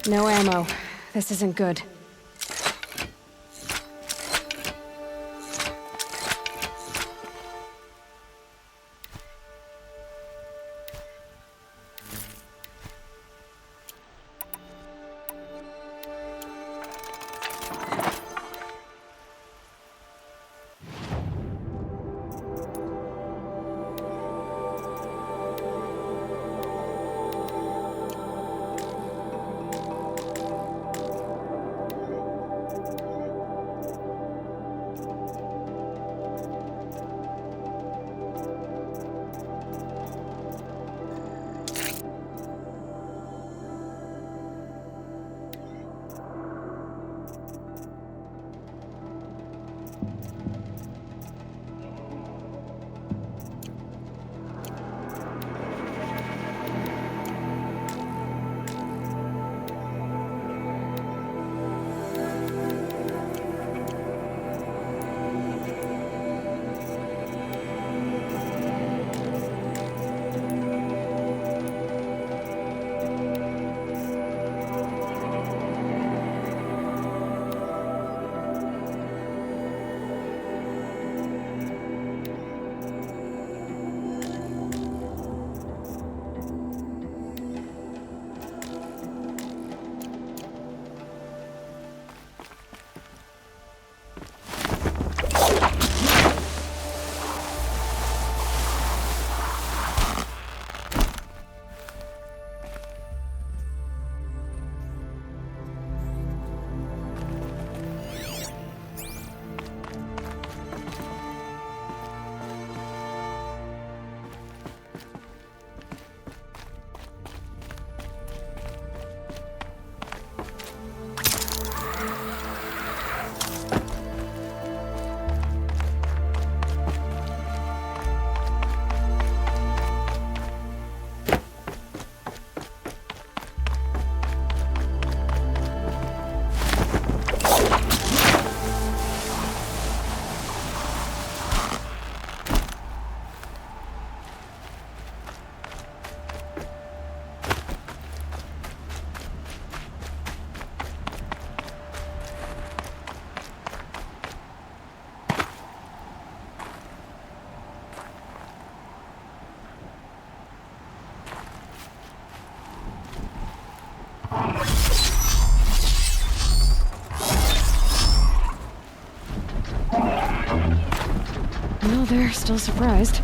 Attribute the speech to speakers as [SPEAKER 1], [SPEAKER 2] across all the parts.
[SPEAKER 1] No ammo. This isn't good. No, they're still surprised.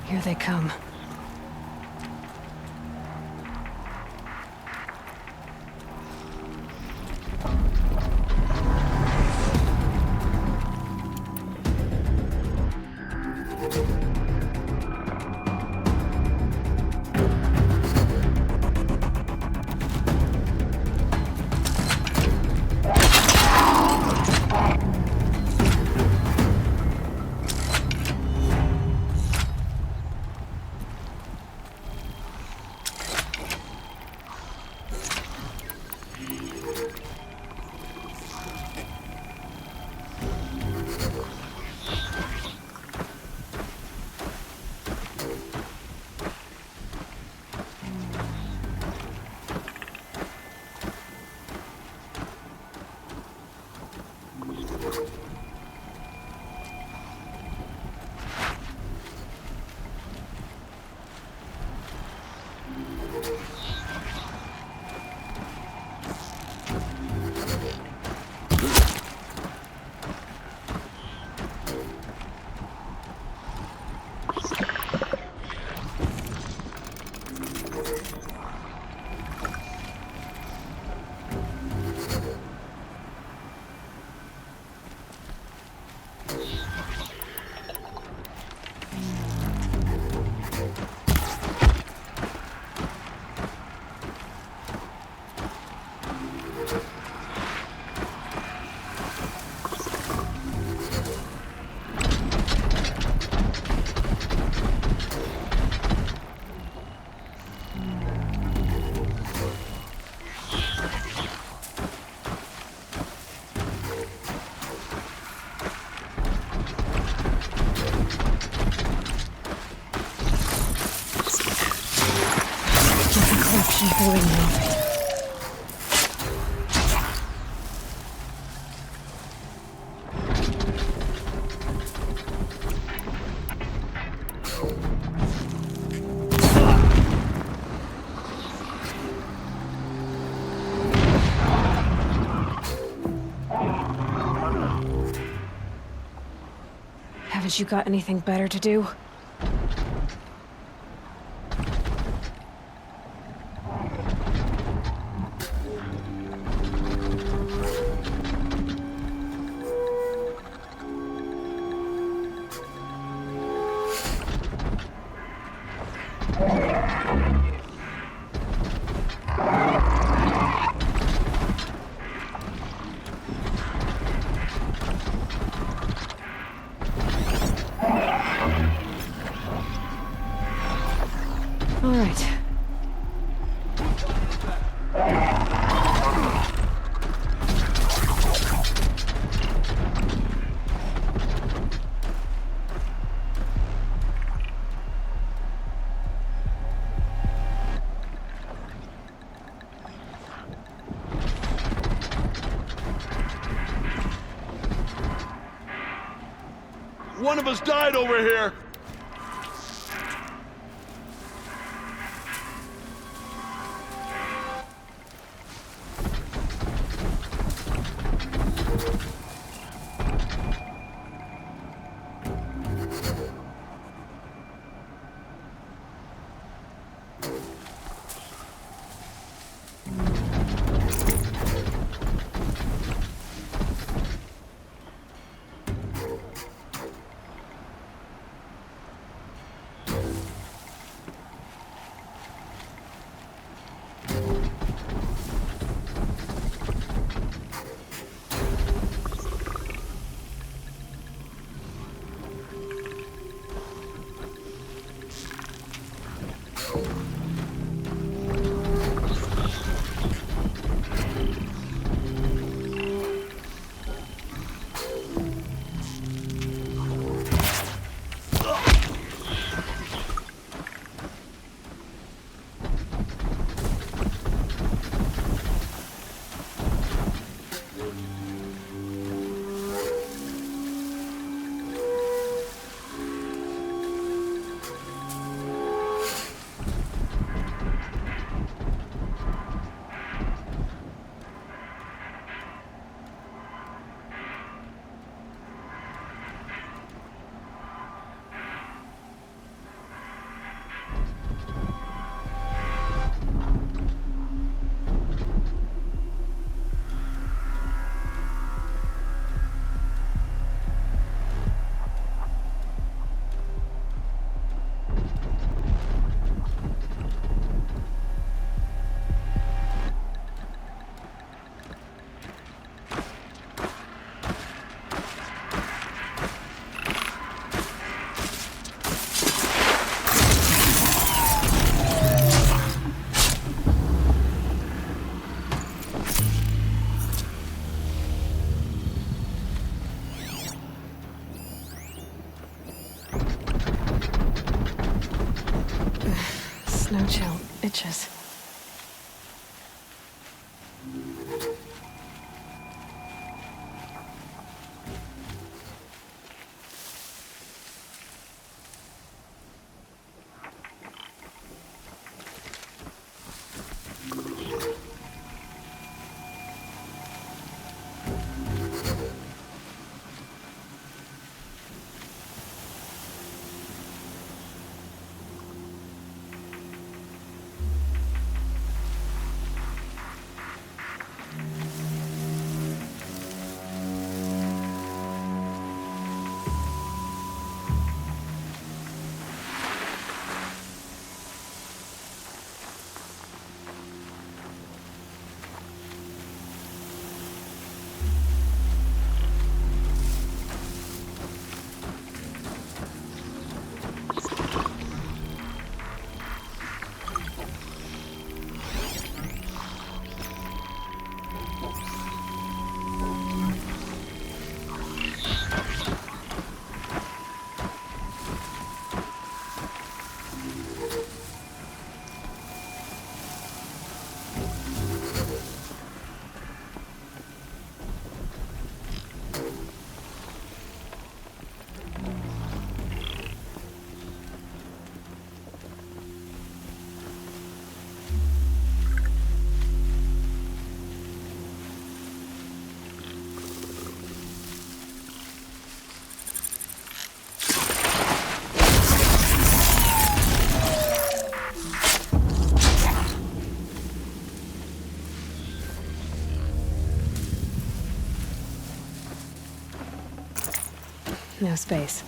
[SPEAKER 1] Here they come. Boy, no. Haven't you got anything better to do? All right.
[SPEAKER 2] One of us died over here!
[SPEAKER 1] No chill. Itches. No space.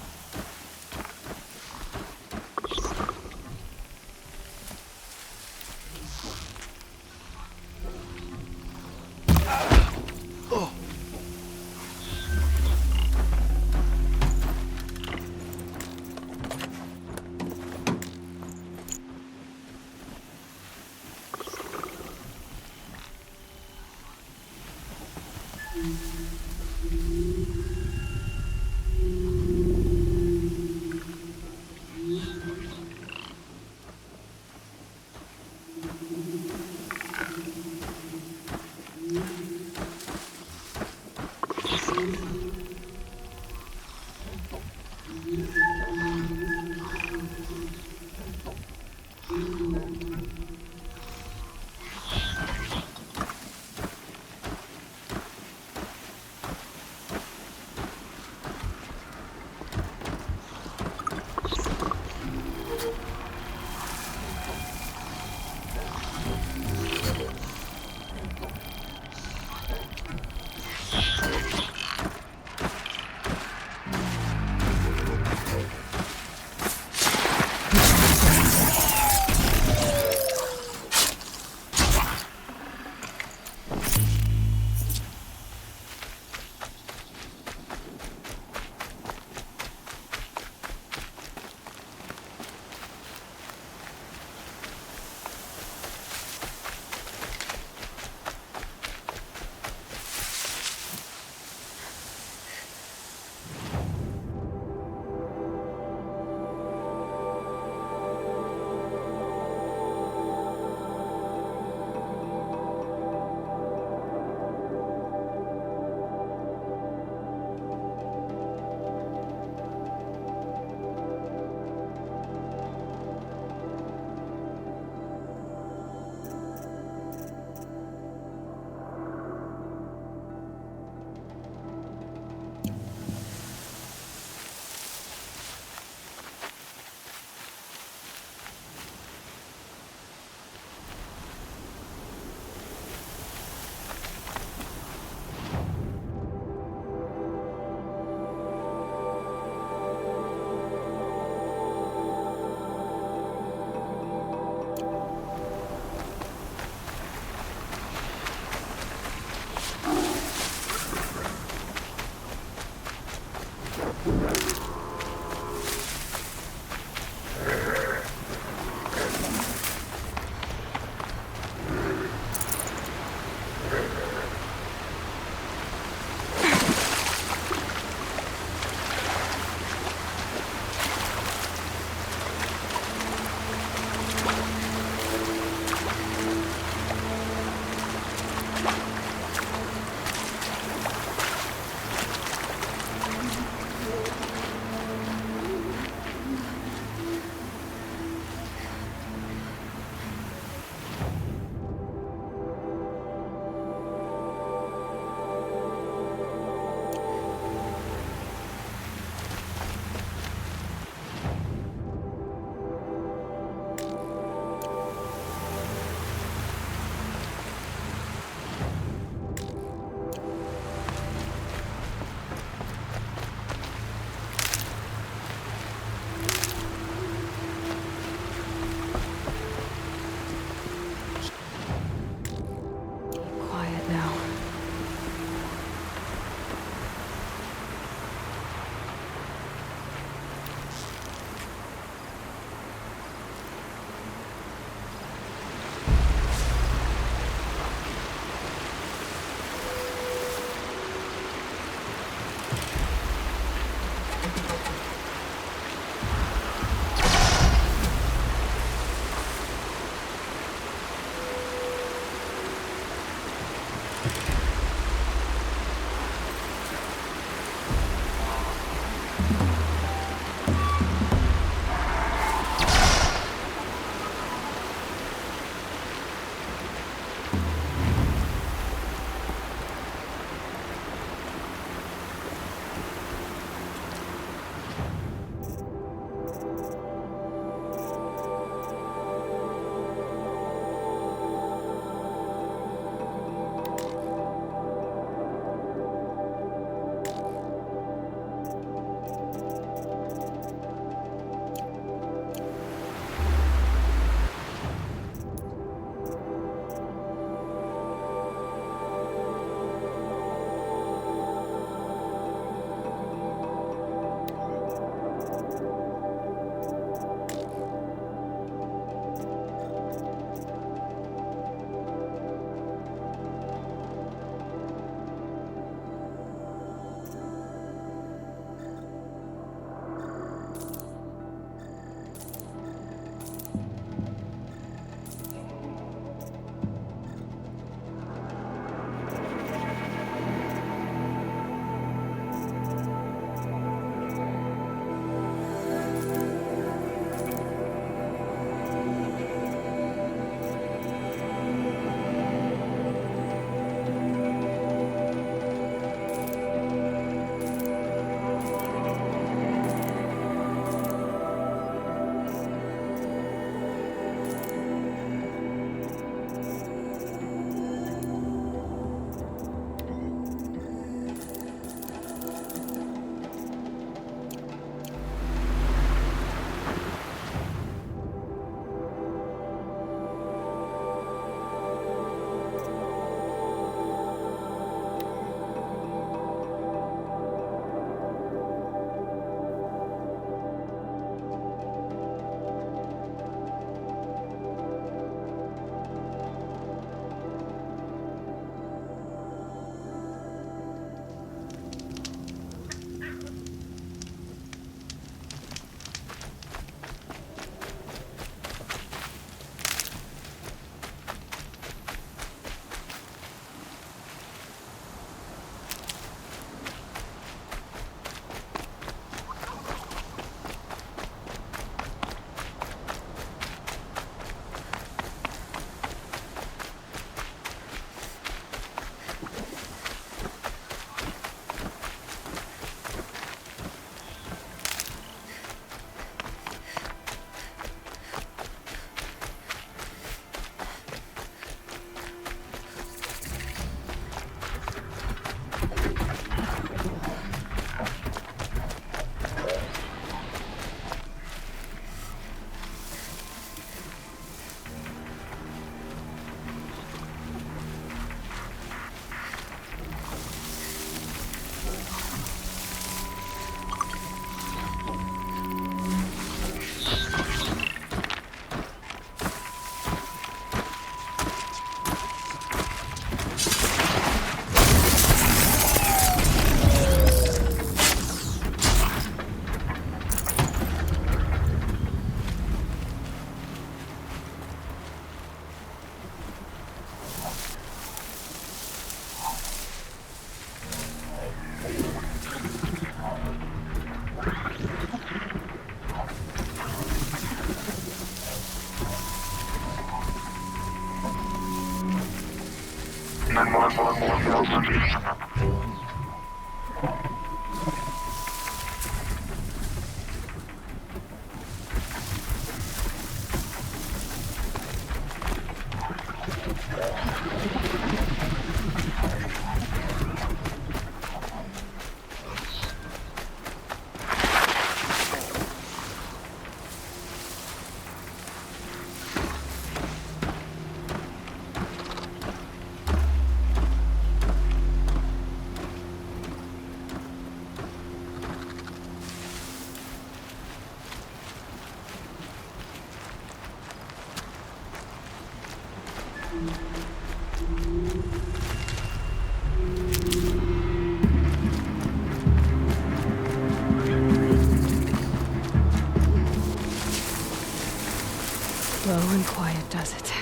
[SPEAKER 1] Slow and quiet does it.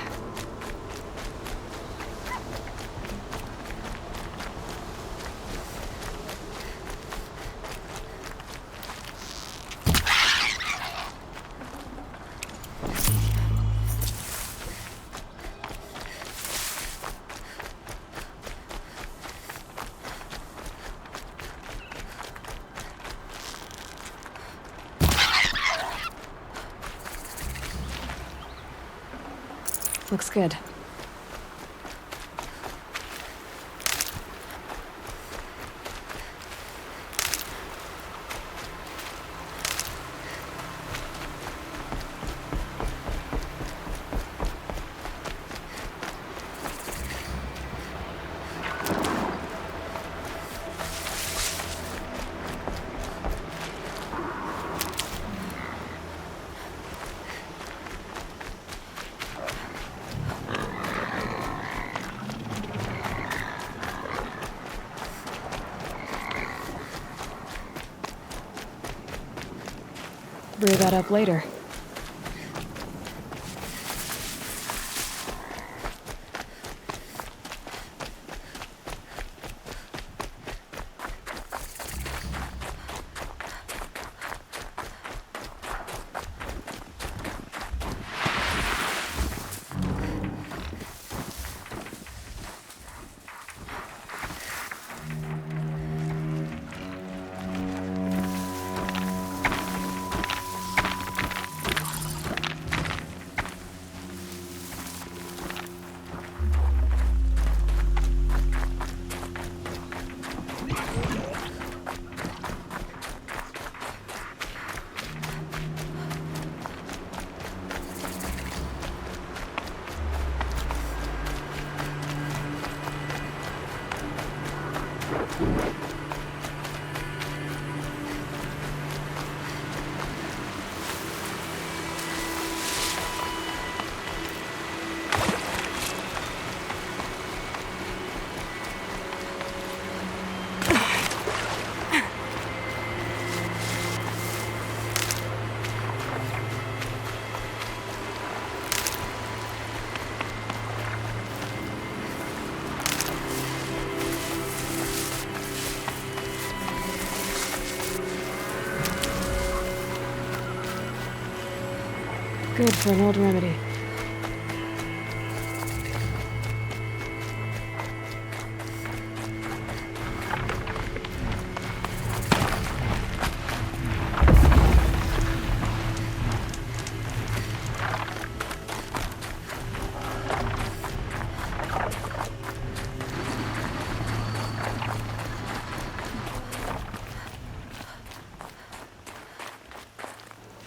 [SPEAKER 1] Looks good. Brew that up later. Good for an old remedy.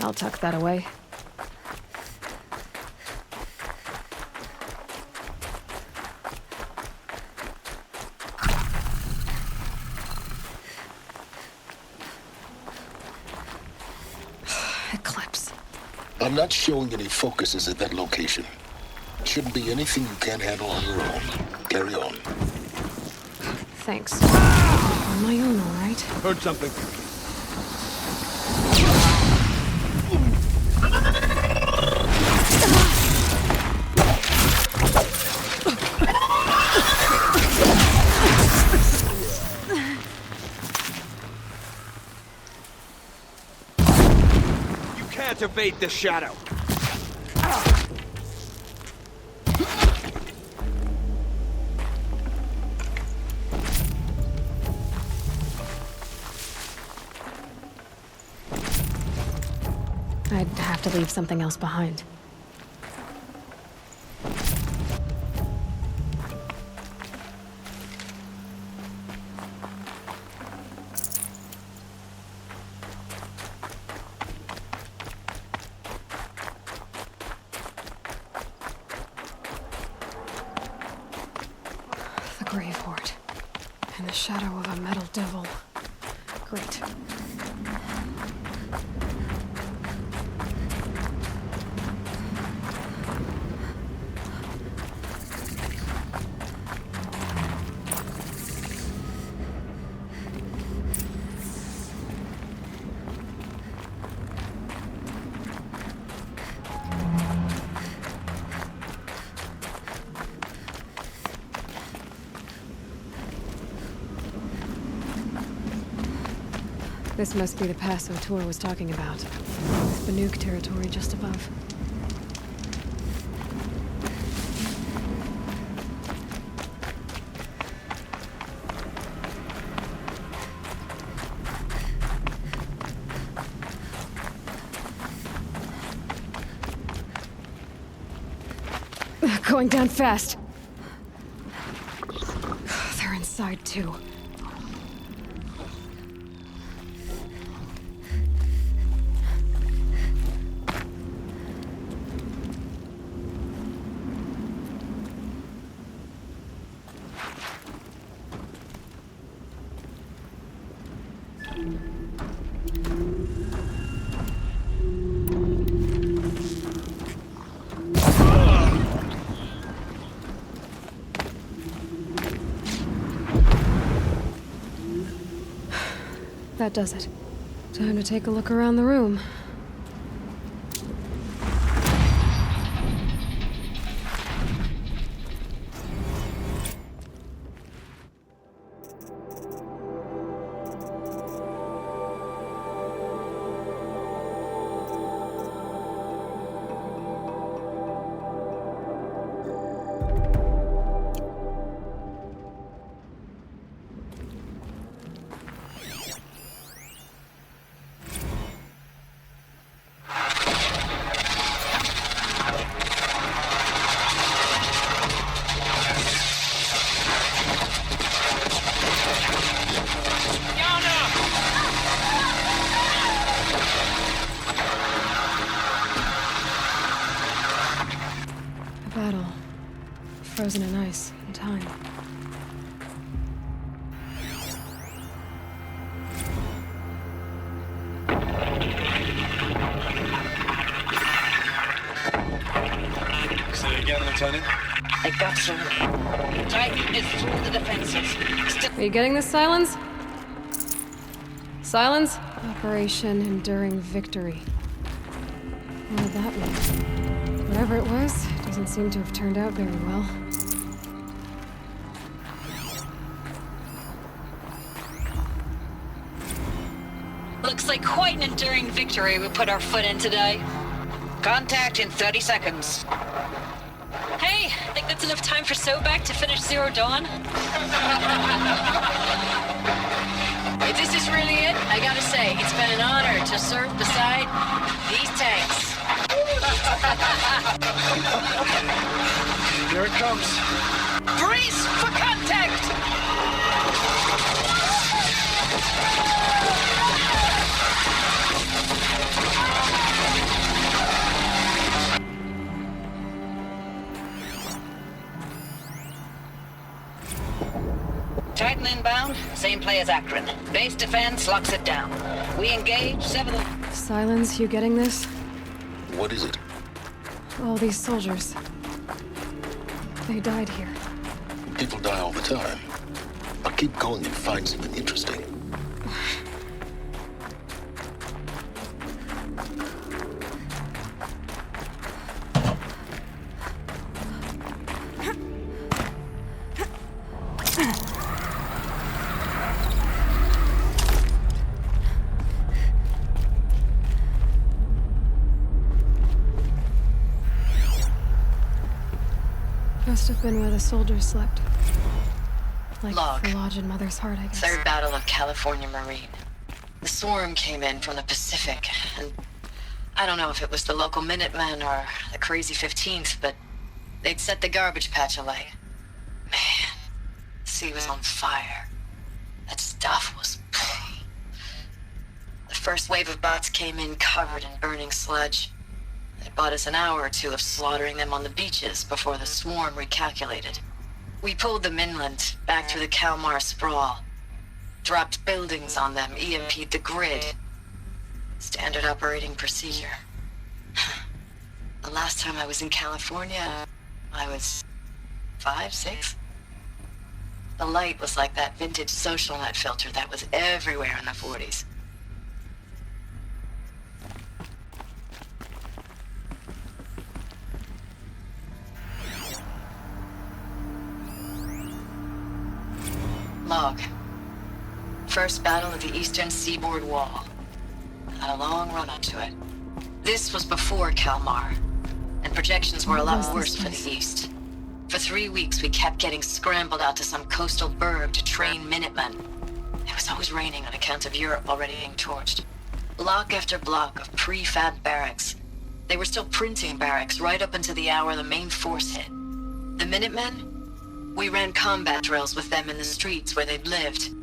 [SPEAKER 1] I'll tuck that away.
[SPEAKER 3] I'm not showing any focuses at that location. Shouldn't be anything you can't handle on your own. Carry on.
[SPEAKER 1] Thanks. On my own, all right?
[SPEAKER 2] Heard something. You can't evade the shadow.
[SPEAKER 1] I'd have to leave something else behind. The grave hoard. And the shadow of a metal devil. Great. This must be the pass O'Toole was talking about. With Banuk territory just above. Going down fast. They're inside too. That does it. Time to take a look around the room. Battle. Frozen in ice and time.
[SPEAKER 4] Say again, Lieutenant.
[SPEAKER 5] I got some. Titan is through the defenses.
[SPEAKER 1] Are you getting this, Silence? Silence? Operation Enduring Victory. What did that mean? Whatever it was, doesn't seem to have turned out very well.
[SPEAKER 5] Looks like quite an enduring victory we put our foot in today. Contact in 30 seconds.
[SPEAKER 6] Hey, think that's enough time for Sobek to finish Zero Dawn?
[SPEAKER 5] If this is really it, I gotta say, it's been an honor to serve beside these tanks.
[SPEAKER 4] Here it comes.
[SPEAKER 5] Brace for contact! Titan inbound, same play as Akron. Base defense locks it down. We engage, sever the...
[SPEAKER 1] Silence, you getting this?
[SPEAKER 3] What is it?
[SPEAKER 1] All these soldiers. They died here.
[SPEAKER 3] People die all the time. But keep going and find something interesting.
[SPEAKER 1] Must have been where the soldiers slept. Like
[SPEAKER 5] Log.
[SPEAKER 1] the lodge in Mother's Heart, I guess.
[SPEAKER 5] Third Battle of California Marine. The swarm came in from the Pacific, and I don't know if it was the local Minutemen or the crazy 15th, but they'd set the garbage patch alight. Man, the sea was on fire. That stuff was... The first wave of bots came in covered in burning sludge. It bought us an hour or two of slaughtering them on the beaches before the swarm recalculated. We pulled them inland, back through the Kalmar sprawl. Dropped buildings on them, EMP'd the grid. Standard operating procedure. The last time I was in California, I was 5, 6? The light was like that vintage social net filter that was everywhere in the 40s. Log. First battle of the eastern seaboard wall. Had a long run up to it. This was before Kalmar, and projections were a lot worse for the east. For 3 weeks, we kept getting scrambled out to some coastal burg to train Minutemen. It was always raining on account of Europe already being torched. Block after block of prefab barracks. They were still printing barracks right up until the hour the main force hit. The Minutemen? We ran combat drills with them in the streets where they'd lived,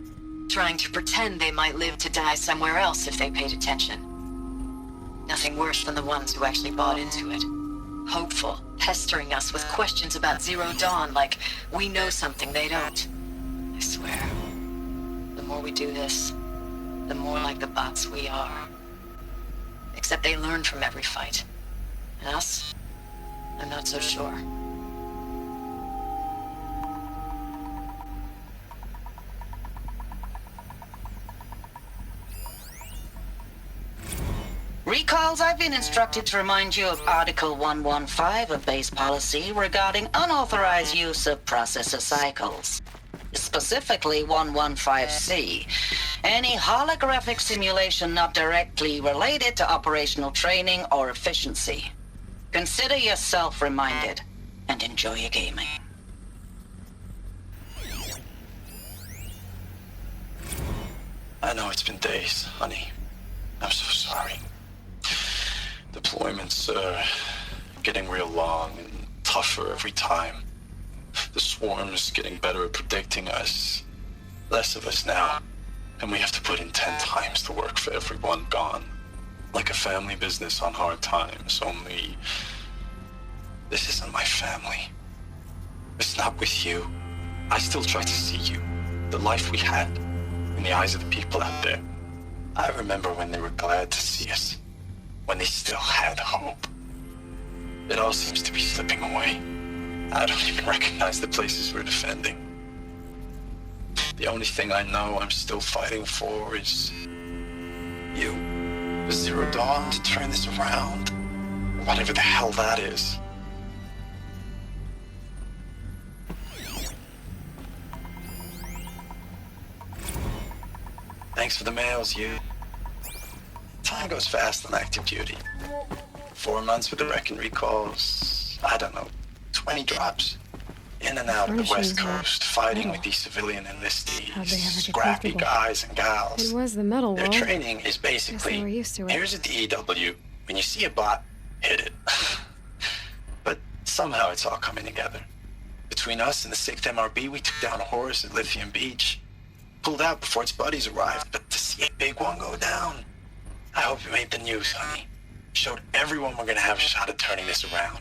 [SPEAKER 5] trying to pretend they might live to die somewhere else if they paid attention. Nothing worse than the ones who actually bought into it. Hopeful, pestering us with questions about Zero Dawn like we know something they don't. I swear, the more we do this, the more like the bots we are. Except they learn from every fight. And us? I'm not so sure.
[SPEAKER 4] Recalls, I've been instructed to remind you of Article 115 of base policy regarding unauthorized use of processor cycles. Specifically 115C. Any holographic simulation not directly related to operational training or efficiency. Consider yourself reminded and enjoy your gaming.
[SPEAKER 7] I know it's been days, honey. I'm so sorry. Deployments are getting real long and tougher every time. The swarm's getting better at predicting us. Less of us now. And we have to put in 10 times the work for everyone gone. Like a family business on hard times, only... this isn't my family. It's not with you. I still try to see you. The life we had. In the eyes of the people out there. I remember when they were glad to see us. When they still had hope. It all seems to be slipping away. I don't even recognize the places we're defending. The only thing I know I'm still fighting for is... you. The Zero Dawn to turn this around. Whatever the hell that is. Thanks for the mails, you. Time goes fast on active duty. 4 months with the wreck and recalls. I don't know, 20 drops. In and out of the West Coast, fighting with these civilian enlistees, scrappy guys and gals.
[SPEAKER 1] It was the metal wall.
[SPEAKER 7] Their training is basically,
[SPEAKER 1] they were used to it.
[SPEAKER 7] here's a DEW. When you see a bot, hit it. But somehow it's all coming together. Between us and the 6th MRB, we took down a horse at Lithium Beach. Pulled out before its buddies arrived, but to see a big one go down. I hope it made the news, honey. Showed everyone we're gonna have a shot at turning this around.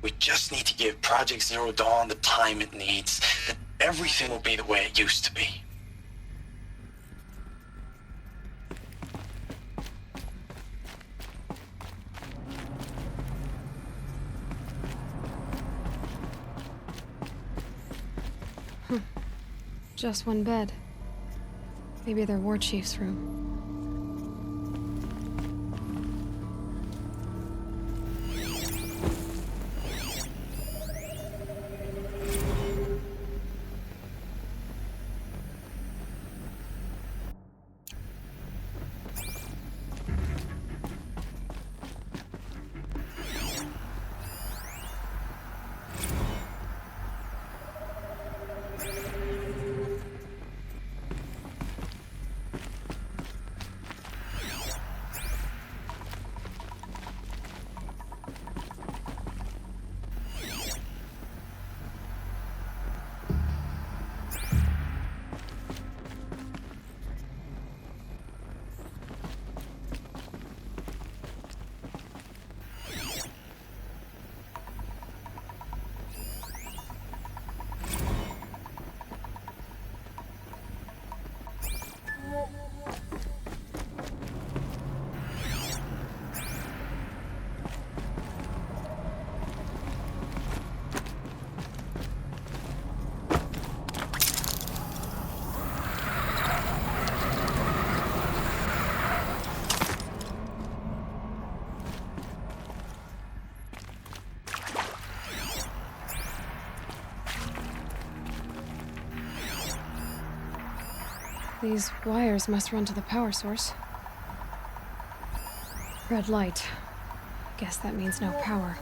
[SPEAKER 7] We just need to give Project Zero Dawn the time it needs, then everything will be the way it used to be.
[SPEAKER 1] Just one bed. Maybe their war chief's room. These wires must run to the power source. Red light. Guess that means no power.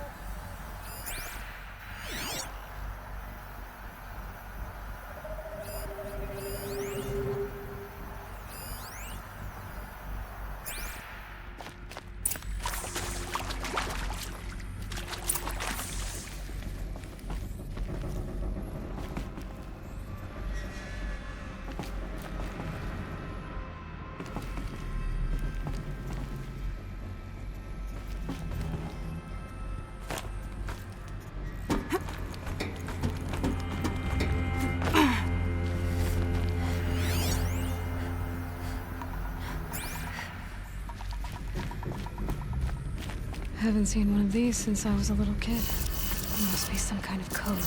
[SPEAKER 1] Haven't seen one of these since I was a little kid. There must be some kind of code.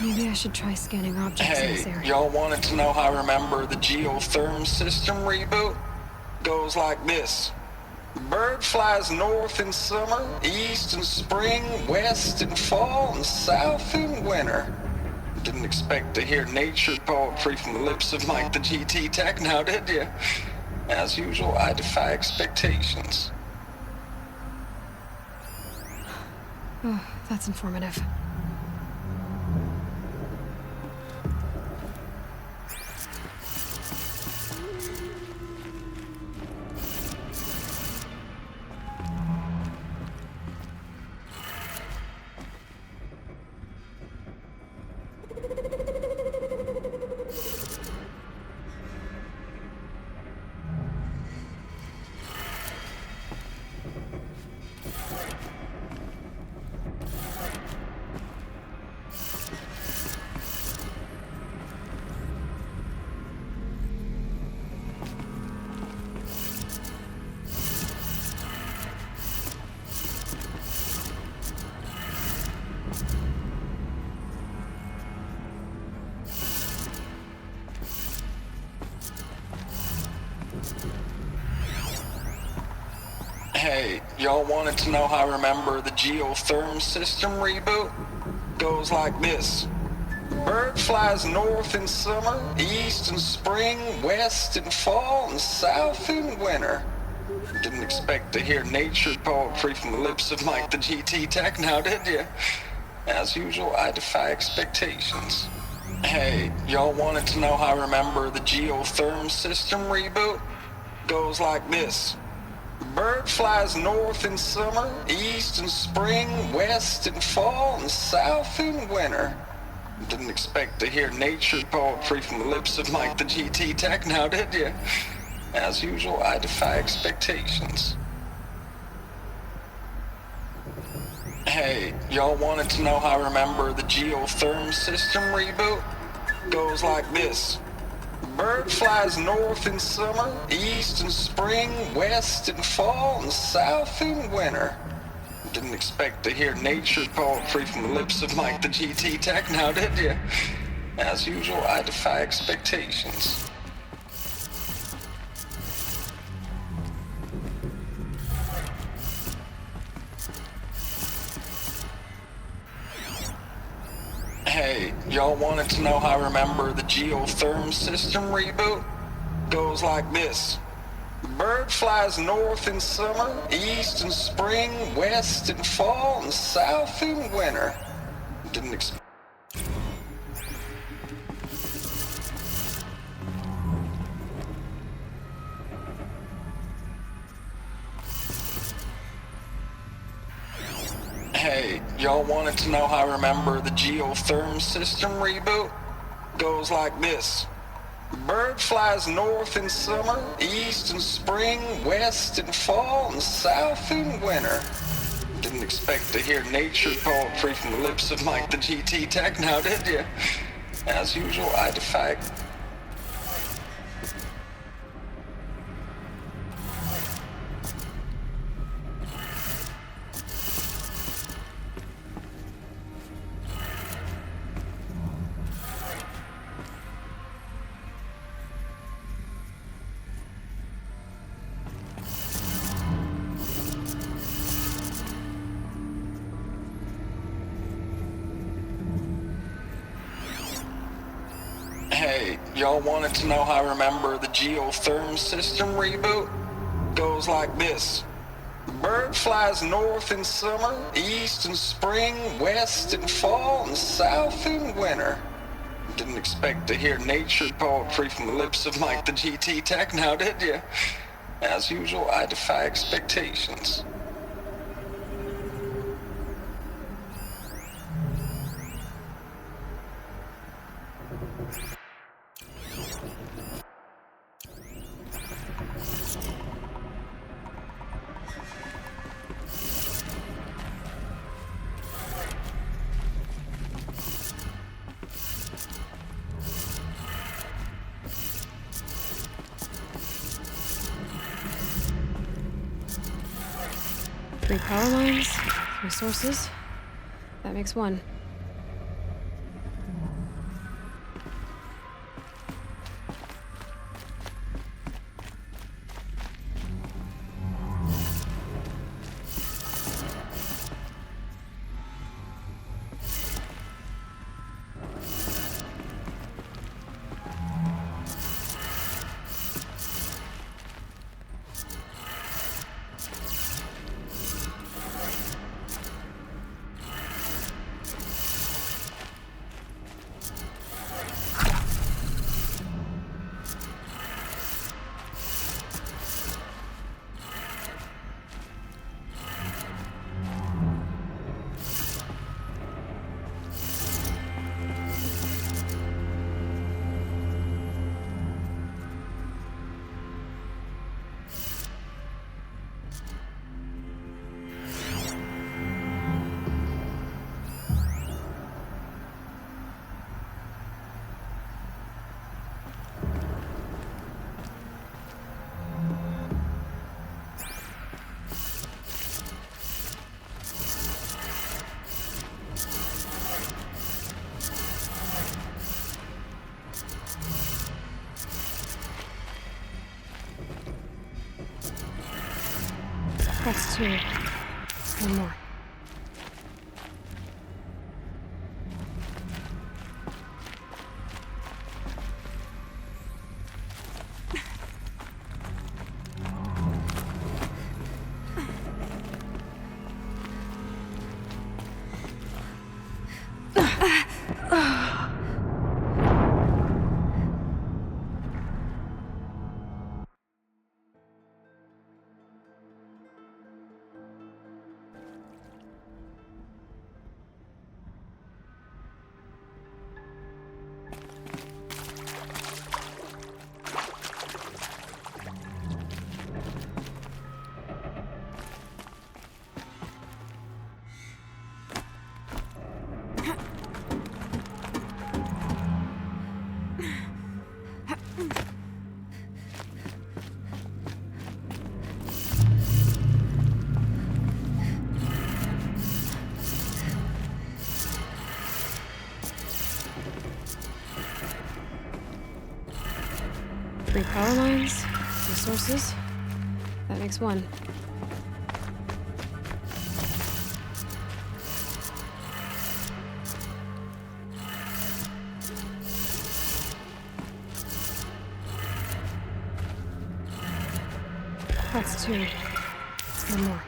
[SPEAKER 1] Maybe I should try scanning objects in this area.
[SPEAKER 8] Hey, y'all wanted to know how I remember the geotherm system reboot? Goes like this. Bird flies north in summer, east in spring, west in fall, and south in winter. Didn't expect to hear nature poetry from the lips of Mike the GT Tech now, did you? As usual, I defy expectations.
[SPEAKER 1] Oh, that's informative.
[SPEAKER 8] Hey, y'all wanted to know how I remember the geotherm system reboot? Goes like this. Bird flies north in summer, east in spring, west in fall, and south in winter. Didn't expect to hear nature poetry from the lips of Mike the GT Tech now, did you? As usual, I defy expectations. Hey, y'all wanted to know how I remember the geotherm system reboot? Goes like this. Bird flies north in summer, east in spring, west in fall, and south in winter. Didn't expect to hear nature poetry from the lips of Mike the GT Tech now, did you? As usual, I defy expectations. Hey, y'all wanted to know how I remember the geotherm system reboot? Goes like this. Bird flies north in summer, east in spring, west in fall, and south in winter. Didn't expect to hear nature poetry from the lips of Mike the GT Tech now, did you? As usual, I defy expectations. Hey, y'all wanted to know how I remember the geotherm system reboot? Goes like this. Bird flies north in summer, east in spring, west in fall, and south in winter. Didn't expect. Hey, y'all wanted to know how I remember the geotherm system reboot? Goes like this. Bird flies north in summer, east in spring, west in fall, and south in winter. Didn't expect to hear nature poetry from the lips of Mike the GT Tech now, did you? As usual, I defy. Hey, y'all wanted to know how I remember the geotherm system reboot? Goes like this. Bird flies north in summer, east in spring, west in fall, and south in winter. Didn't expect to hear nature poetry from the lips of Mike the GT Tech now, did you? As usual, I defy expectations.
[SPEAKER 1] Three power lines, three sources. That makes one. That's two. One more. Three power lines, three sources. That makes one. That's two. One more.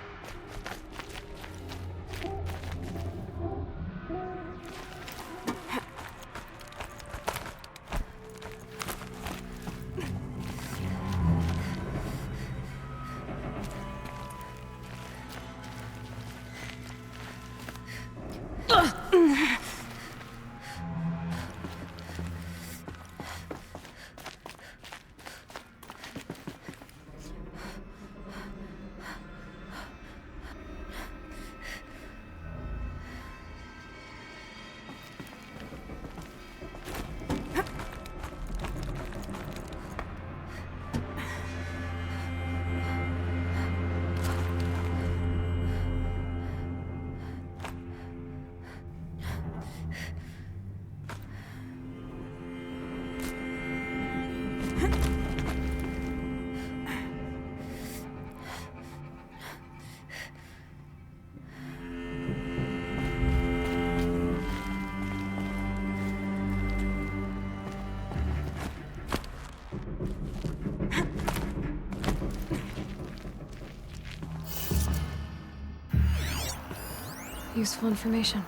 [SPEAKER 1] Useful information.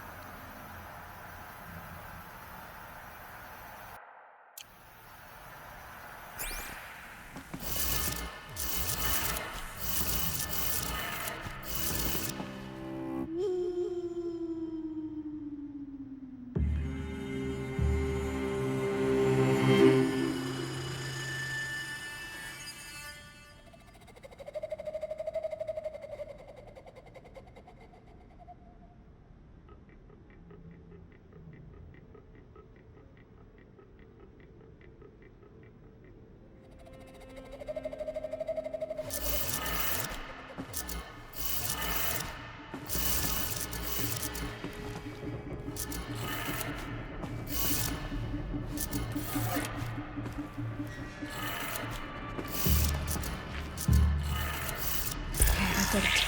[SPEAKER 1] Did it.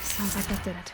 [SPEAKER 1] Sounds like that did it.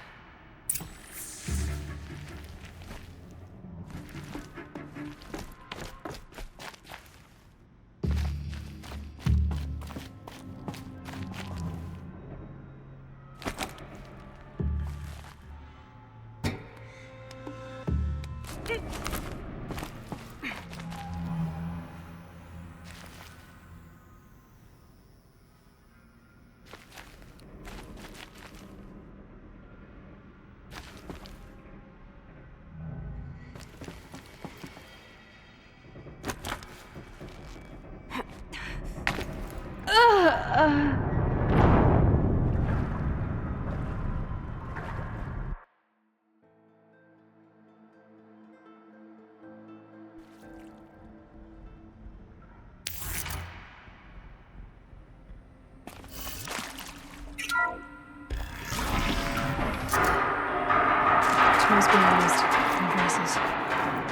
[SPEAKER 1] Tools being used. More voices.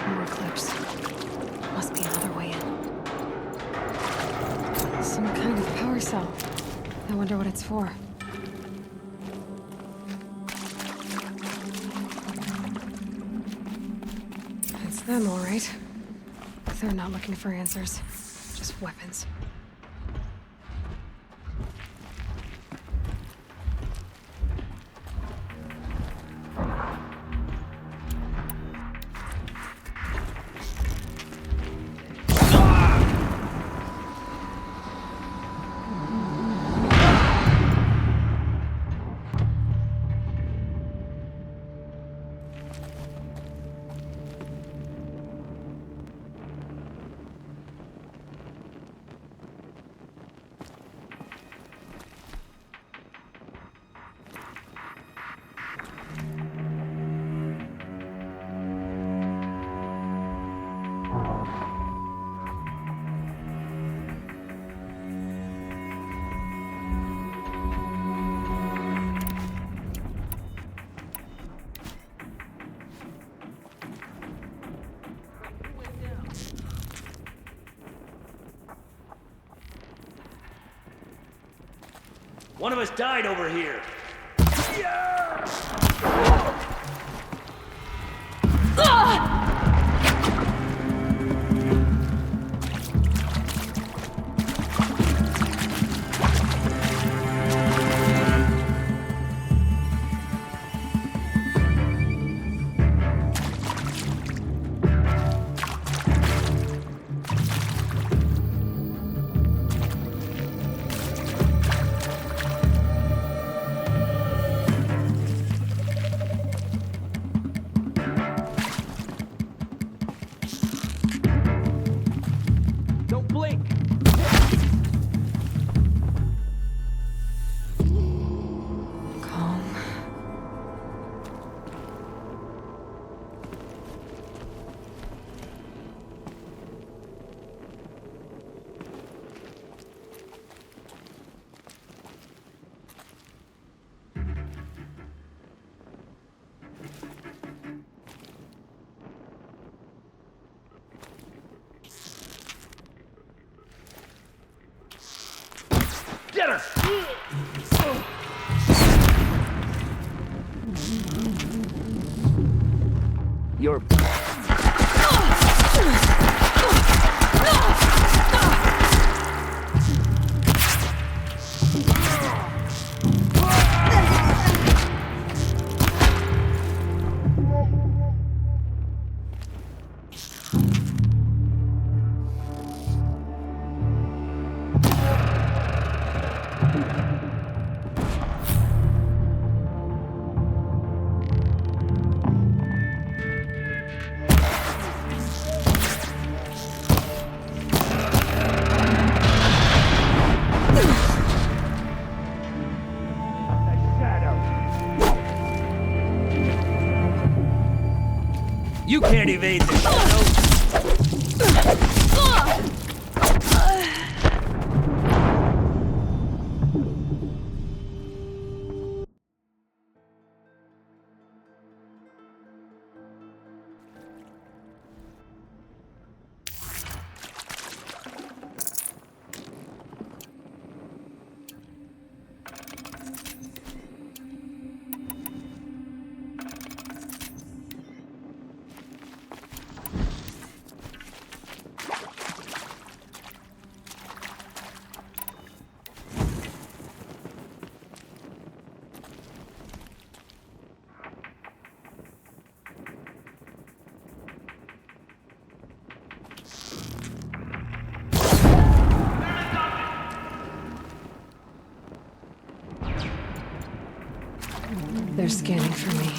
[SPEAKER 1] More clips. Must be another way in. Some kind of power cell. I wonder what it's for. It's them, all right. They're not looking for answers. Just weapons.
[SPEAKER 9] One of us died over here. Get her! You're... You can't evade the shadow.
[SPEAKER 1] They're scanning for me.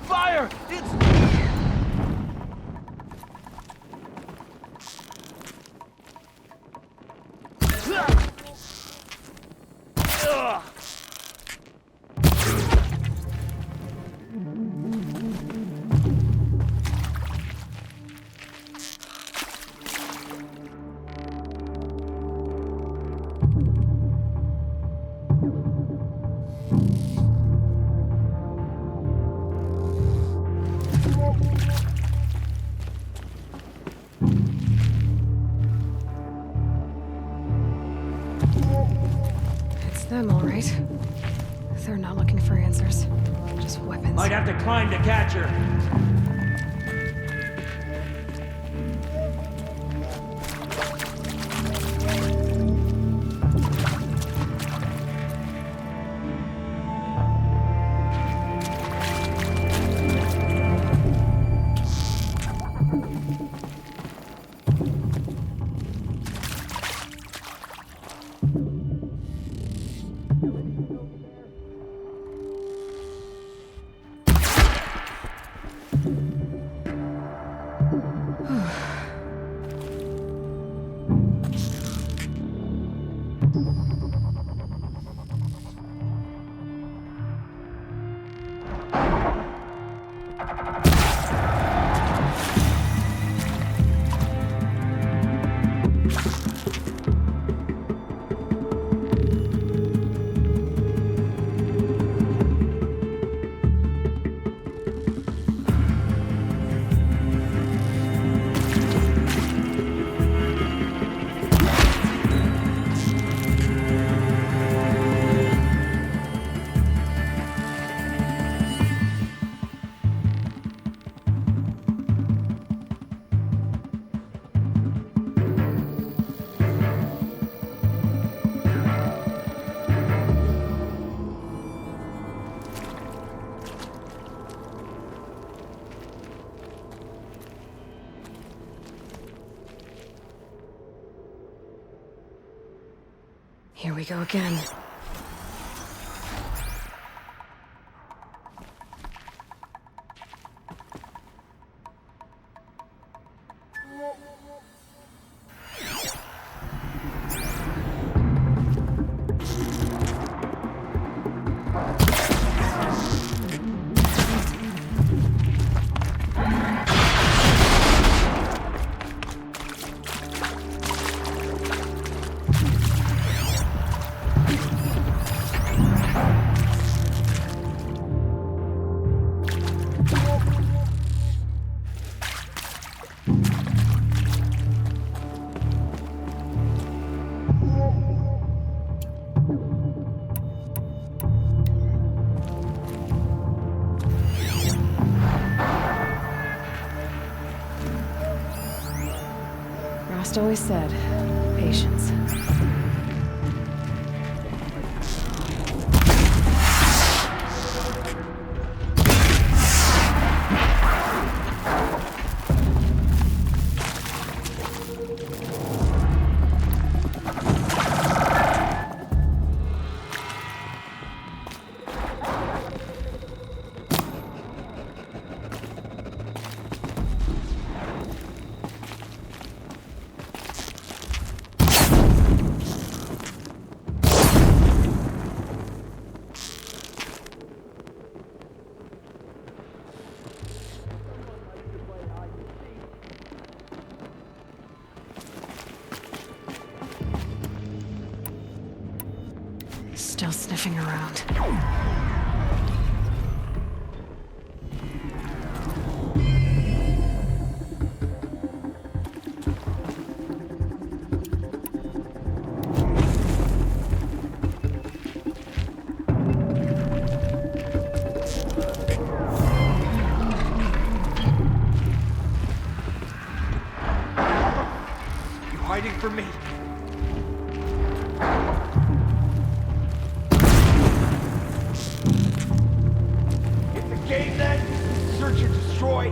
[SPEAKER 9] Fire! It's... Ugh.
[SPEAKER 1] It's them, all right. They're not looking for answers. Just weapons.
[SPEAKER 9] Might have to climb to catch her.
[SPEAKER 1] Here we go again. Frost always said, patience. Still sniffing around.
[SPEAKER 2] You hiding from me? Game then? Search and destroy?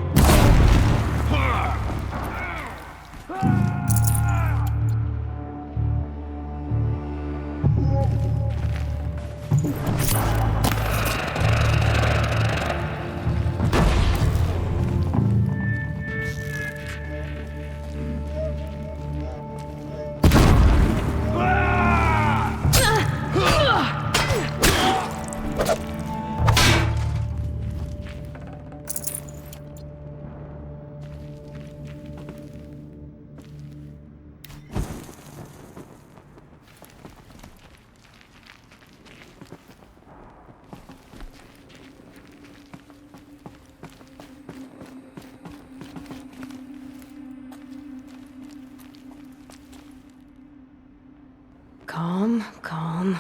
[SPEAKER 1] Calm, calm.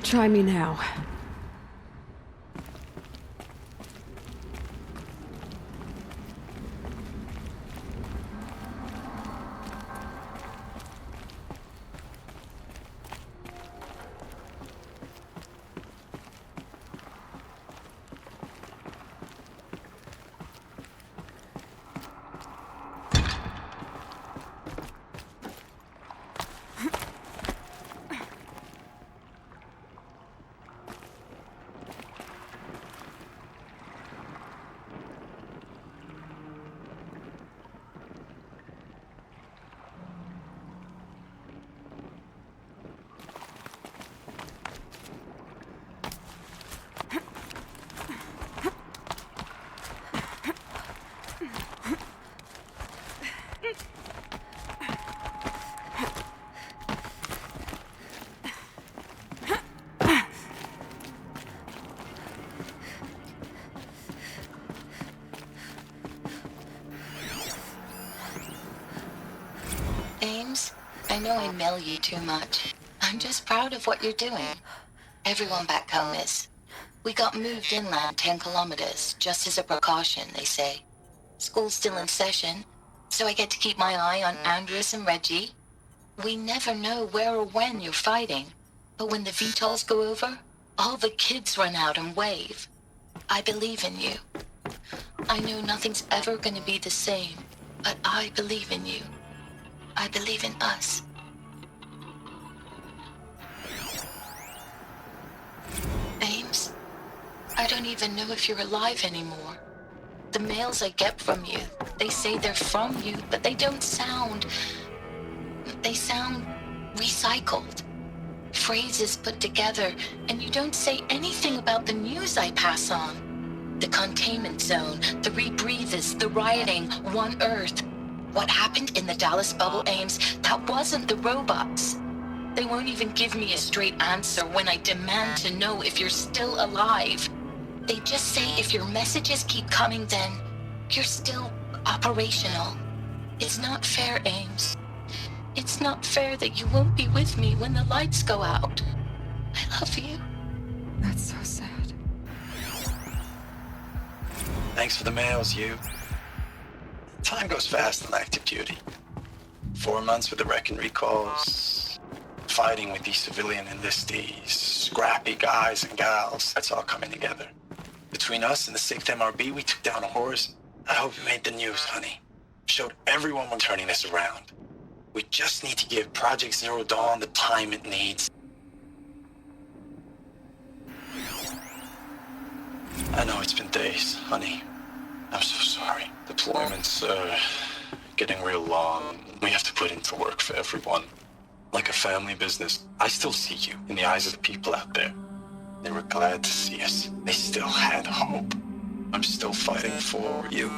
[SPEAKER 1] Try me now.
[SPEAKER 4] I know I mail you too much. I'm just proud of what you're doing. Everyone back home is. We got moved inland 10 kilometers, just as a precaution, they say. School's still in session, so I get to keep my eye on Andres and Reggie. We never know where or when you're fighting, but when the VTOLs go over, all the kids run out and wave. I believe in you. I know nothing's ever gonna be the same, but I believe in you. I believe in us. Ames, I don't even know if you're alive anymore. The mails I get from you, they say they're from you, but they don't sound... They sound
[SPEAKER 5] recycled. Phrases put together, and you don't say anything about the news I pass on. The containment zone, the rebreathers, the rioting, one Earth. What happened in the Dallas bubble, Ames, that wasn't the robots. They won't even give me a straight answer when I demand to know if you're still alive. They just say if your messages keep coming, then you're still operational. It's not fair, Ames. It's not fair that you won't be with me when the lights go out. I love you.
[SPEAKER 1] That's so sad.
[SPEAKER 7] Thanks for the mails, you. Time goes fast on active duty. 4 months with the wreck and recalls, fighting with these civilian enlistees, scrappy guys and gals. That's all coming together. Between us and the 6th MRB, we took down a horse. I hope it made the news, honey. Showed everyone we're turning this around. We just need to give Project Zero Dawn the time it needs. I know it's been days, honey. I'm so sorry. Deployments are getting real long. We have to put in for work for everyone. Like a family business. I still see you in the eyes of the people out there. They were glad to see us. They still had hope. I'm still fighting for you.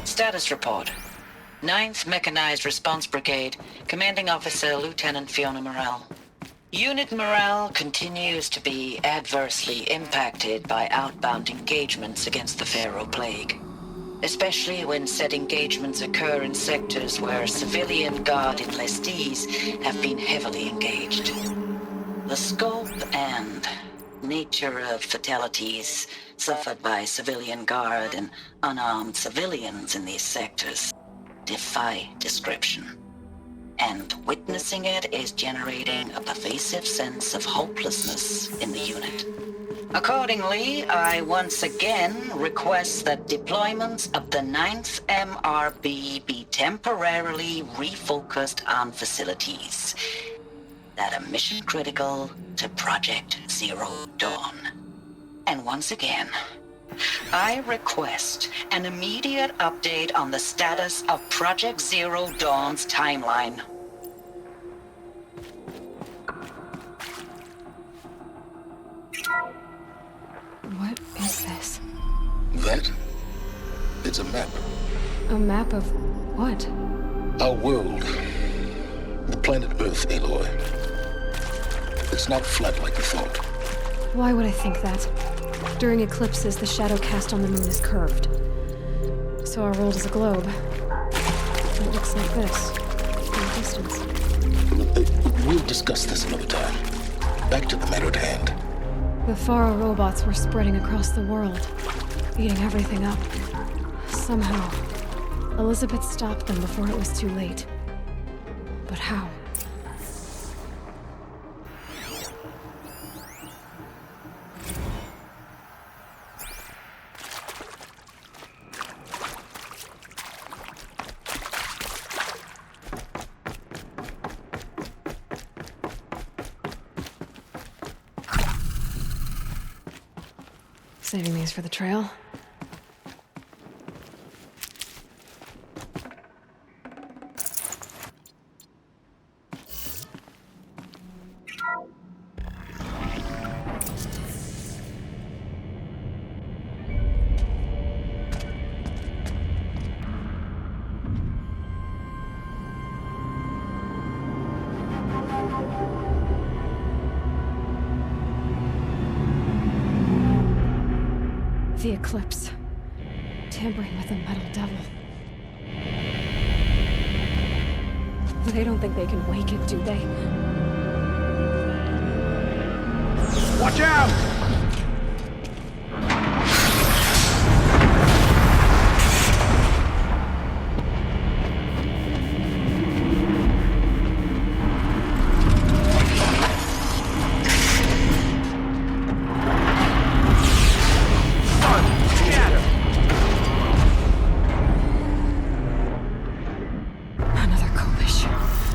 [SPEAKER 4] Status report. 9th Mechanized Response Brigade, Commanding Officer Lieutenant Fiona Morrell. Unit morale continues to be adversely impacted by outbound engagements against the Pharaoh Plague, especially when said engagements occur in sectors where civilian guard enlistees have been heavily engaged. The scope and nature of fatalities suffered by civilian guard and unarmed civilians in these sectors defy description. And witnessing it is generating a pervasive sense of hopelessness in the unit. Accordingly, I once again request that deployments of the 9th MRB be temporarily refocused on facilities that are mission critical to Project Zero Dawn. And once again, I request an immediate update on the status of Project Zero Dawn's timeline.
[SPEAKER 1] What is this?
[SPEAKER 3] That? It's a map.
[SPEAKER 1] A map of what?
[SPEAKER 3] Our world. The planet Earth, Aloy. It's not flat like you thought.
[SPEAKER 1] Why would I think that? During eclipses, the shadow cast on the moon is curved. So our world is a globe. It looks like this, from a distance.
[SPEAKER 3] We'll discuss this another time. Back to the matter at hand.
[SPEAKER 1] The Pharaoh robots were spreading across the world, eating everything up. Somehow, Elizabeth stopped them before it was too late. But how? Saving these for the trail. The eclipse. Tampering with the metal devil. They don't think they can wake it, do they?
[SPEAKER 2] Watch out!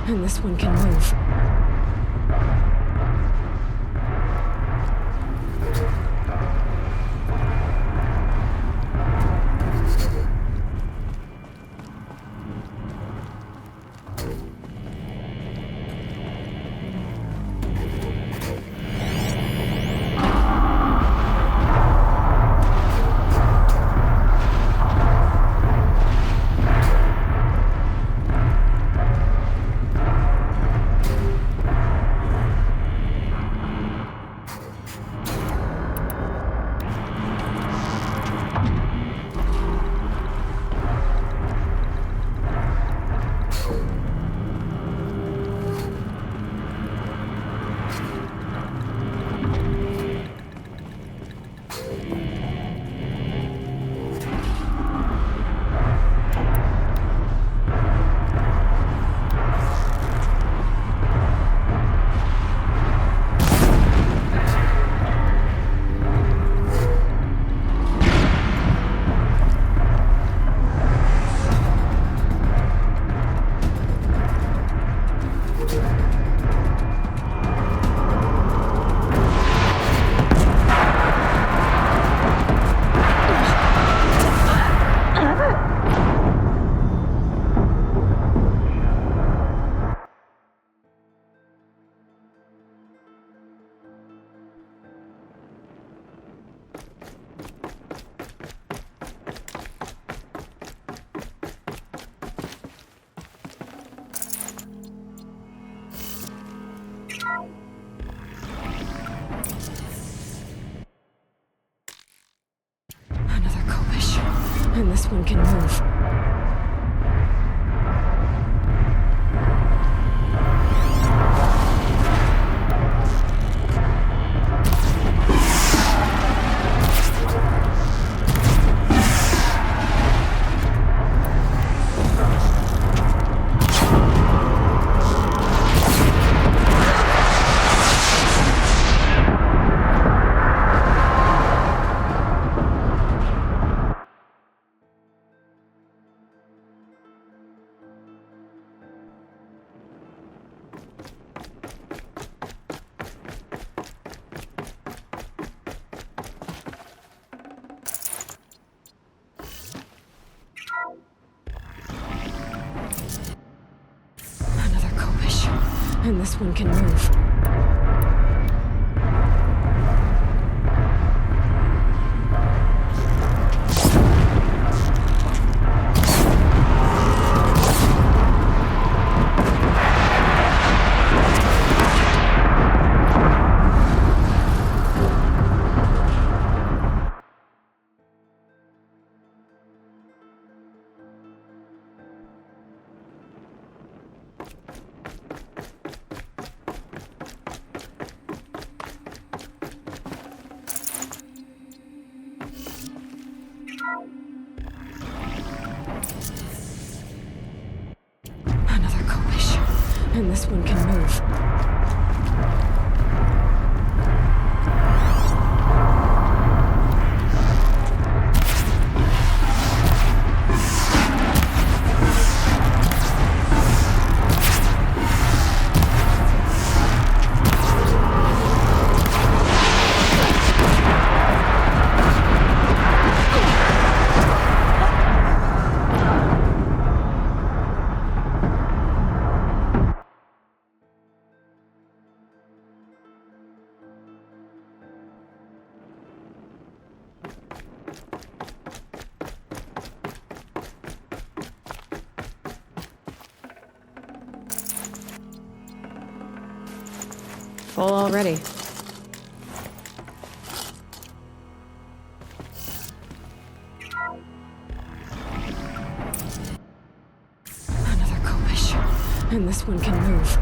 [SPEAKER 1] And this one can move. this one can move. And this one can move. And this one can move. Full already. Another kobish. And this one can move.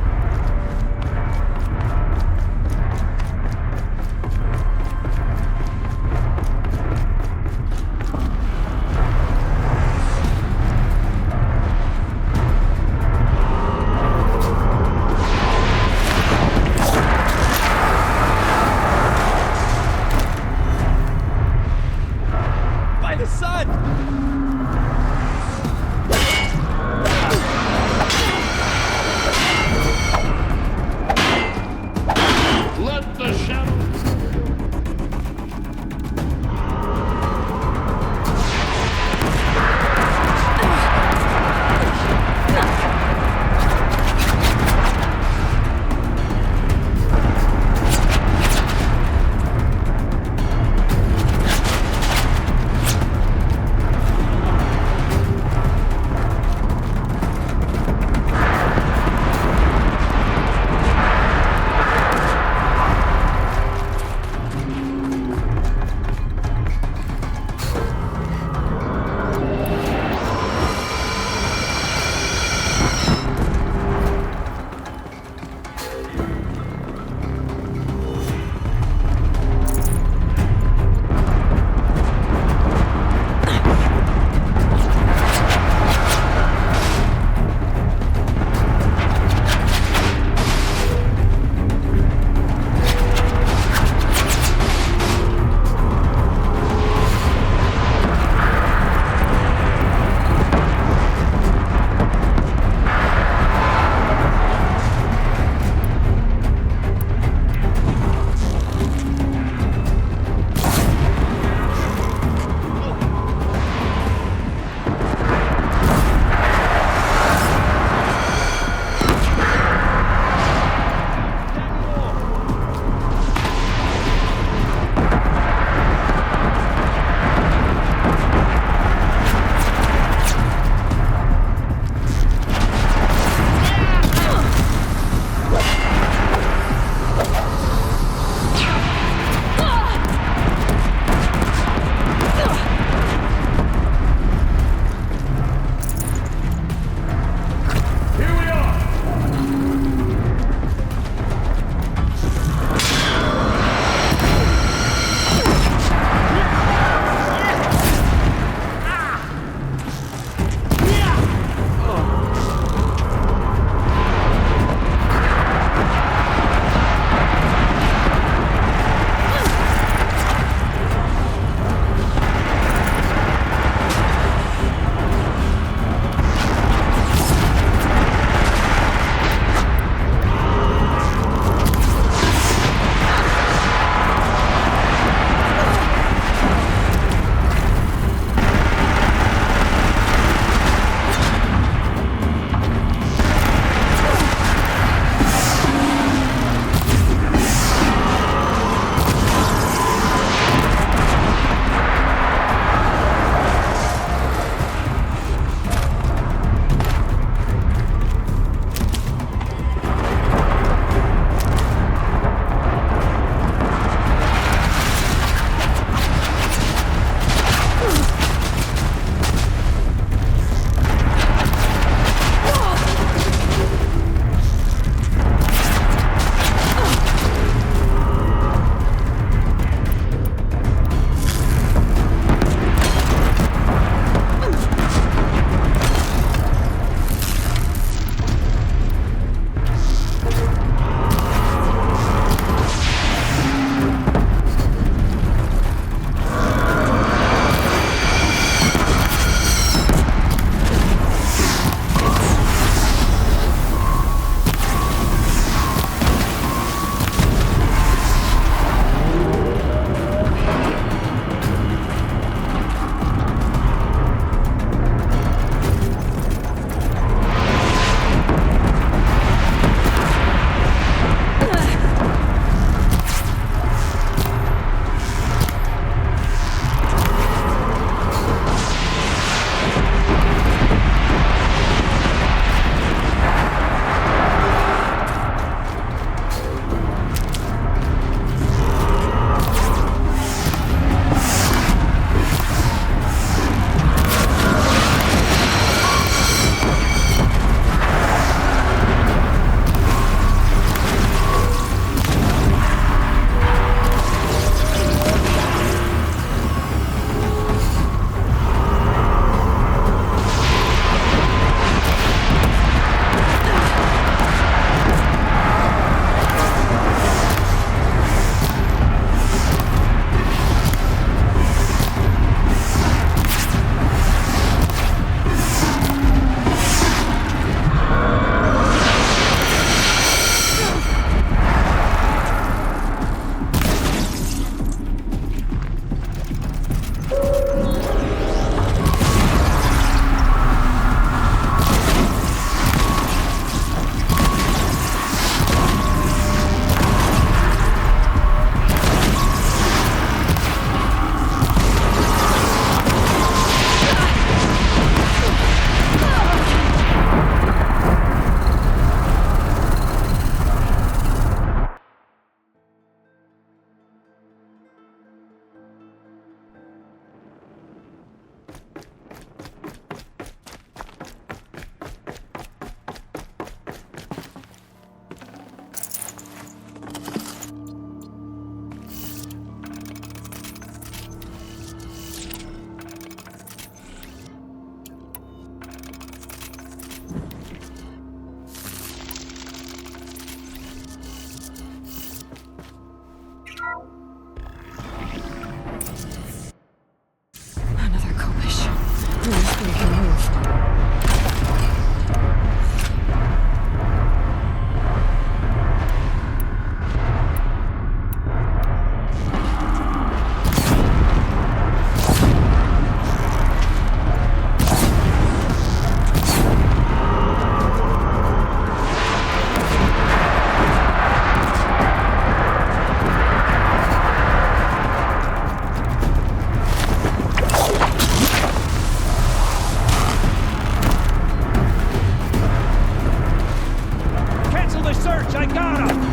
[SPEAKER 2] I got him!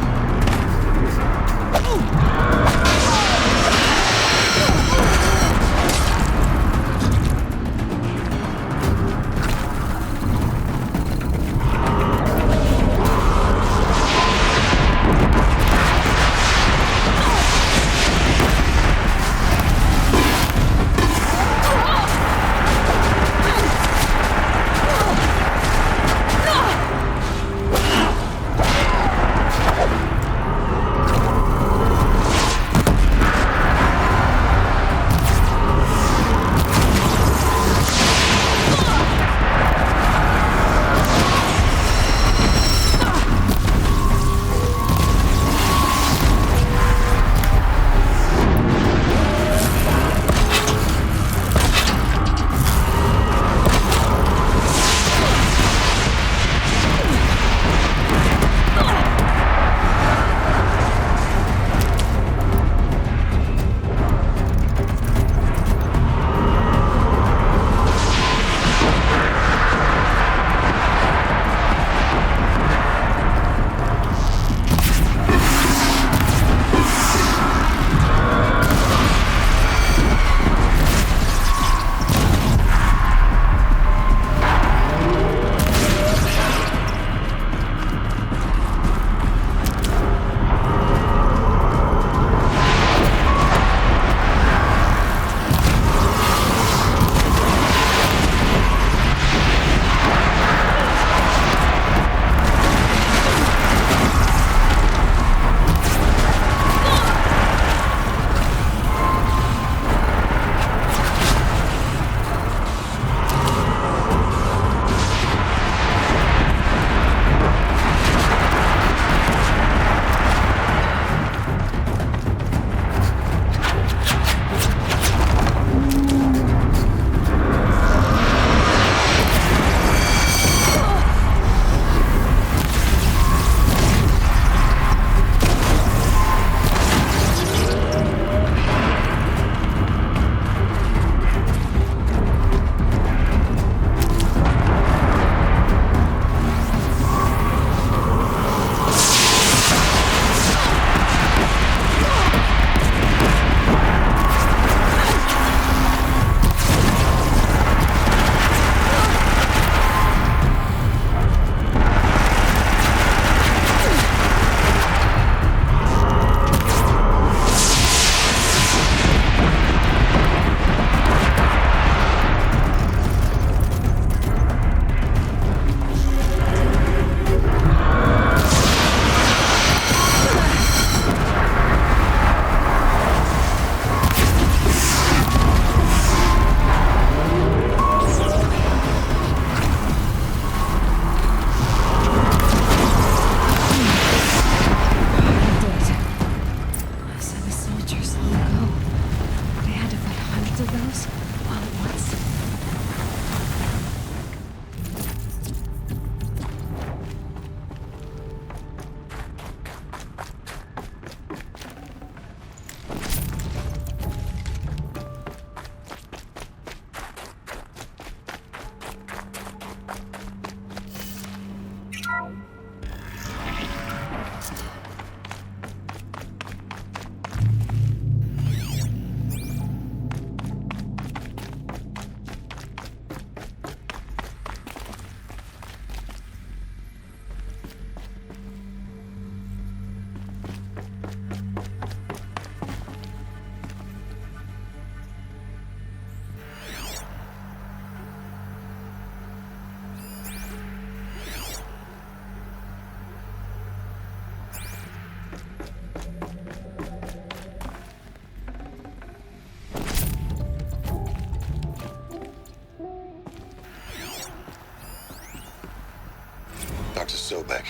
[SPEAKER 10] Sobek.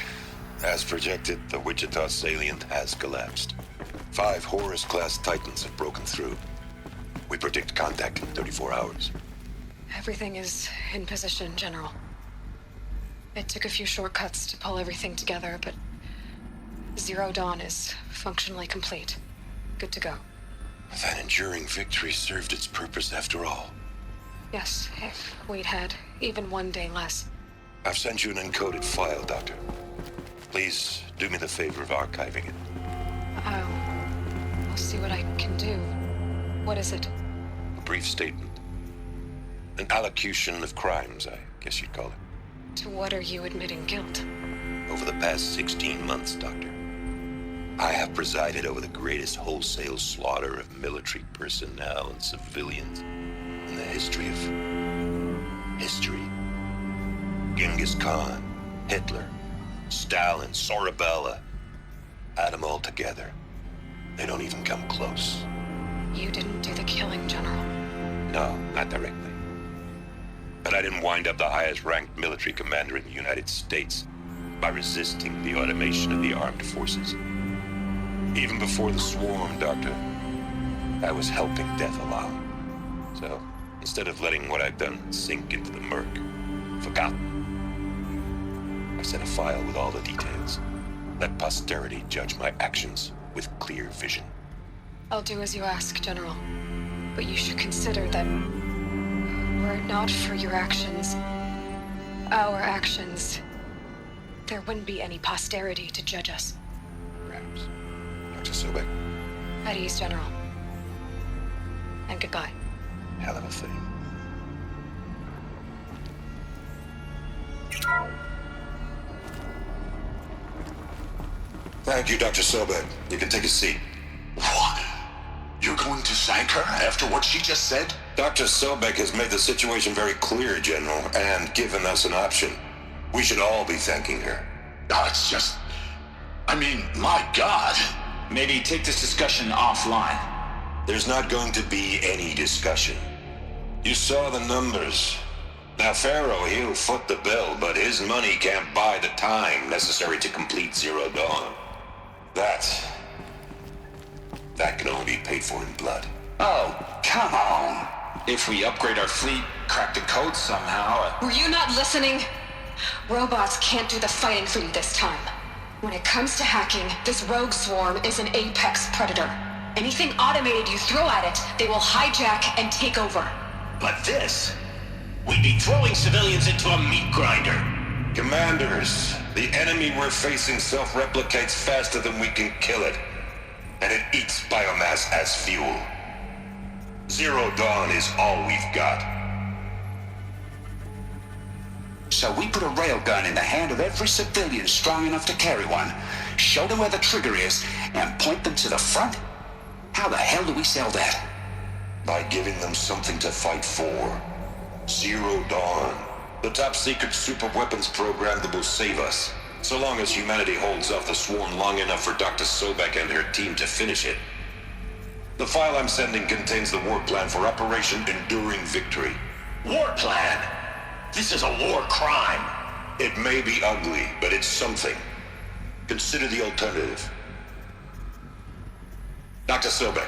[SPEAKER 10] As projected, the Wichita salient has collapsed. 5 Horus-class Titans have broken through. We predict contact in 34 hours.
[SPEAKER 1] Everything is in position, General. It took a few shortcuts to pull everything together, but Zero Dawn is functionally complete. Good to go.
[SPEAKER 10] That enduring victory served its purpose after all.
[SPEAKER 1] Yes, if we'd had even one day less.
[SPEAKER 10] I've sent you an encoded file, Doctor. Please do me the favor of archiving it.
[SPEAKER 1] I'll see what I can do. What is it?
[SPEAKER 10] A brief statement. An allocution of crimes, I guess you'd call it.
[SPEAKER 1] To what are you admitting guilt?
[SPEAKER 10] Over the past 16 months, Doctor, I have presided over the greatest wholesale slaughter of military personnel and civilians in the history of history. Genghis Khan, Hitler, Stalin, Sorabella, add them all together. They don't even come close.
[SPEAKER 1] You didn't do the killing, General.
[SPEAKER 10] No, not directly. But I didn't wind up the highest-ranked military commander in the United States by resisting the automation of the armed forces. Even before the swarm, Doctor, I was helping death along. So, instead of letting what I've done sink into the murk, forgotten, I set a file with all the details. Let posterity judge my actions with clear vision.
[SPEAKER 1] I'll do as you ask, General. But you should consider that were it not for your actions, our actions, there wouldn't be any posterity to judge us.
[SPEAKER 10] Perhaps. Dr. Sobek.
[SPEAKER 1] At ease, General. And goodbye.
[SPEAKER 10] Hell of a thing. Thank you, Dr. Sobek. You can take a seat.
[SPEAKER 3] What? You're going to thank her after what she just said?
[SPEAKER 10] Dr. Sobek has made the situation very clear, General, and given us an option. We should all be thanking her.
[SPEAKER 3] No, it's just... I mean, my God.
[SPEAKER 2] Maybe take this discussion offline.
[SPEAKER 10] There's not going to be any discussion. You saw the numbers. Now, Pharaoh, he'll foot the bill, but his money can't buy the time necessary to complete Zero Dawn. That can only be paid for in blood.
[SPEAKER 2] Oh, come on. If we upgrade our fleet, crack the code somehow...
[SPEAKER 1] Were you not listening? Robots can't do the fighting for you this time. When it comes to hacking, this rogue swarm is an apex predator. Anything automated you throw at it, they will hijack and take over.
[SPEAKER 2] But this... We'd be throwing civilians into a meat grinder.
[SPEAKER 10] Commanders, the enemy we're facing self-replicates faster than we can kill it. And it eats biomass as fuel. Zero Dawn is all we've got.
[SPEAKER 2] So we put a railgun in the hand of every civilian strong enough to carry one, show them where the trigger is, and point them to the front? How the hell do we sell that?
[SPEAKER 10] By giving them something to fight for. Zero Dawn. The top-secret superweapons program that will save us. So long as humanity holds off the swarm long enough for Dr. Sobek and her team to finish it. The file I'm sending contains the war plan for Operation Enduring Victory.
[SPEAKER 2] War plan? This is a war crime.
[SPEAKER 10] It may be ugly, but it's something. Consider the alternative. Dr. Sobek,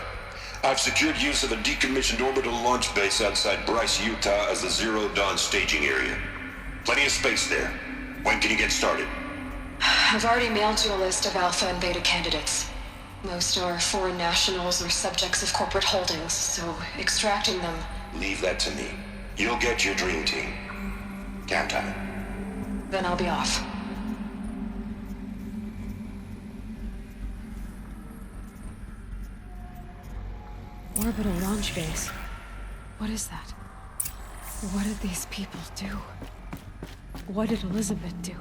[SPEAKER 10] I've secured use of a decommissioned orbital launch base outside Bryce, Utah as the Zero Dawn staging area. Plenty of space there. When can you get started?
[SPEAKER 1] I've already mailed you a list of Alpha and Beta candidates. Most are foreign nationals or subjects of corporate holdings, so extracting them...
[SPEAKER 10] Leave that to me. You'll get your dream team. Count on it.
[SPEAKER 1] Then I'll be off. Orbital launch base. What is that? What did these people do? What did Elizabeth do?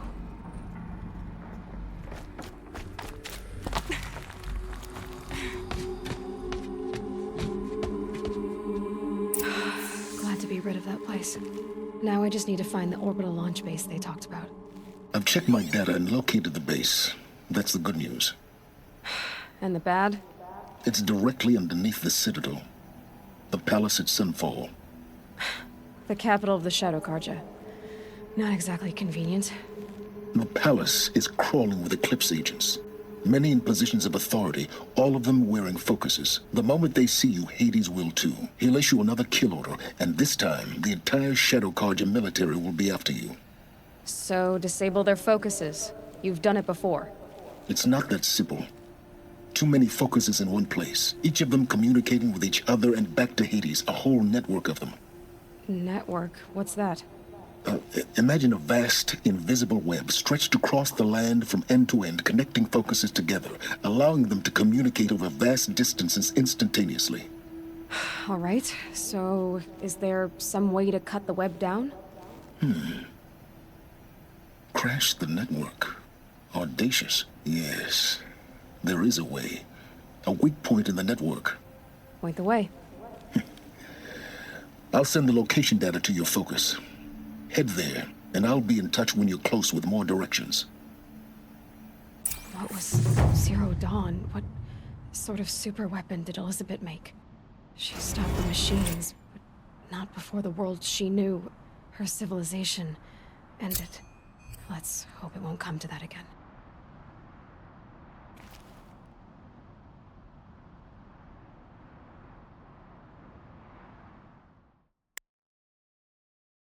[SPEAKER 1] Glad to be rid of that place. Now I just need to find the orbital launch base they talked about.
[SPEAKER 3] I've checked my data and located the base. That's the good news.
[SPEAKER 1] And the bad?
[SPEAKER 3] It's directly underneath the Citadel. The palace at Sunfall.
[SPEAKER 1] The capital of the Shadow Carja. Not exactly convenient.
[SPEAKER 3] The palace is crawling with Eclipse agents. Many in positions of authority, all of them wearing focuses. The moment they see you, Hades will too. He'll issue another kill order, and this time, the entire Shadow Carja military will be after you.
[SPEAKER 1] So, disable their focuses. You've done it before.
[SPEAKER 3] It's not that simple. Too many focuses in one place, each of them communicating with each other and back to Hades, a whole network of them.
[SPEAKER 1] Network? What's that?
[SPEAKER 3] Imagine a vast, invisible web stretched across the land from end to end, connecting focuses together, allowing them to communicate over vast distances instantaneously.
[SPEAKER 1] All right, so is there some way to cut the web down?
[SPEAKER 3] Crash the network. Audacious. Yes, there is a way. A weak point in the network.
[SPEAKER 1] Point the way.
[SPEAKER 3] I'll send the location data to your focus. Head there, and I'll be in touch when you're close with more directions.
[SPEAKER 1] What was Zero Dawn? What sort of super weapon did Elizabeth make? She stopped the machines, but not before the world she knew, her civilization, ended. Let's hope it won't come to that again.